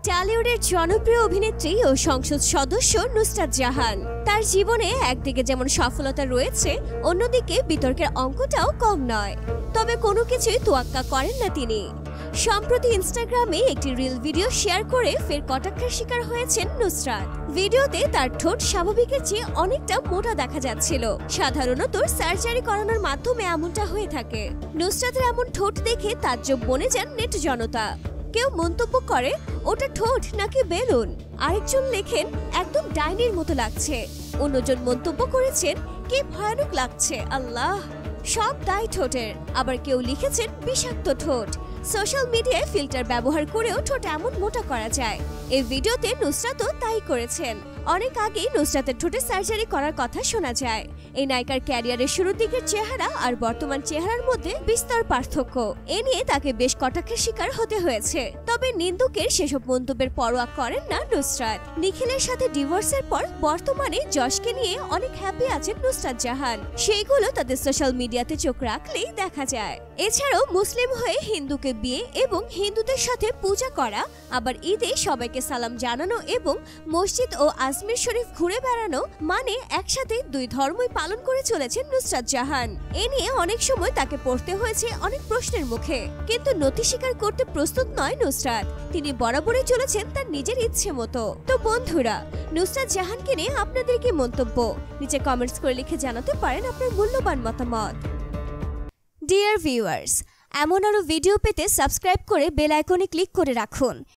টলিউডের জনপ্রিয় অভিনেত্রী ও সংসদ সদস্য নুসরাত জাহান। তার জীবনে একদিকে যেমন সফলতা রয়েছে, অন্যদিকে বিতর্কের অঙ্কটাও কম নয়। তবে কোনো কিছুই তোয়াক্কা করেন না তিনি। সম্প্রতি ইনস্টাগ্রামে একটি রিল ভিডিও শেয়ার করে ফের কটাক্ষের শিকার হয়েছেন নুসরাত। ভিডিওতে তার ঠোঁট স্বাভাবিকের চেয়ে অনেকটা মোটা দেখা যাচ্ছিল। সাধারণত সার্জারি করানোর মাধ্যমে এমনটা হয়ে থাকে। নুসরাতের এমন ঠোঁট দেখে তাজ্জব বনে যান নেট জনতা। কেউ মন্তব্য করে ওটা ঠোঁট নাকি বেলুন, আরেকজন লেখেন একদম ডাইনির মতো লাগছে। অন্যজন মন্তব্য করেছেন কি ভয়ানক লাগছে আল্লাহ, সব দায় ঠোঁটের। আবার কেউ লিখেছেন বিষাক্ত ঠোঁট। সোশ্যাল মিডিয়ায় ফিল্টার ব্যবহার করেও ঠোঁট এমন মোটা করা যায়। এই ভিডিওতে নুসরাতও তাই করেছেন। অনেক আগেই নুসরাতের ঠোঁটে সার্জারি করার কথা শোনা যায়। এই নায়িকার ক্যারিয়ারের শুরুর দিকের চেহারা আর বর্তমান চেহারার মধ্যে বিস্তর পার্থক্য। এ নিয়ে তাকে বেশ কটাক্ষের শিকার হতে হয়েছে। তবে নিন্দুকের সেসব মন্তব্যের পরোয়া করেন না নুসরাত। নিখিলের সাথে ডিভোর্সের পর বর্তমানে যশকে নিয়ে অনেক হ্যাপি আছেন নুসরাত জাহান। সেইগুলো তাদের সোশ্যাল মিডিয়াতে চোখ রাখলেই দেখা যায়। এছাড়াও মুসলিম হয়ে হিন্দুকে বিয়ে এবং হিন্দুদের সাথে পূজা করা, আবার ঈদে সবাইকে সালাম জানানো এবং মসজিদ ও আজমির শরীফ ঘুরে বেড়ানো, মানে একসাথে দুই ধর্মই পালন করে চলেছেন নুসরাত জাহান। এ নিয়ে অনেক সময় তাকে পড়তে হয়েছে অনেক প্রশ্নের মুখে, কিন্তু নতি স্বীকার করতে প্রস্তুত নয় নুসরাত। তিনি বরাবরই চলেছেন তার নিজের ইচ্ছে মতো। তো বন্ধুরা, নুসরাত জাহানকে নিয়ে আপনাদের কি মন্তব্য? নিচে কমেন্টস করে লিখে জানাতে পারেন আপনার মূল্যবান মতামত। ডিয়ার ভিউয়ার্স, এমন আরো ভিডিও পেতে সাবস্ক্রাইব করে বেল আইকনে ক্লিক করে রাখুন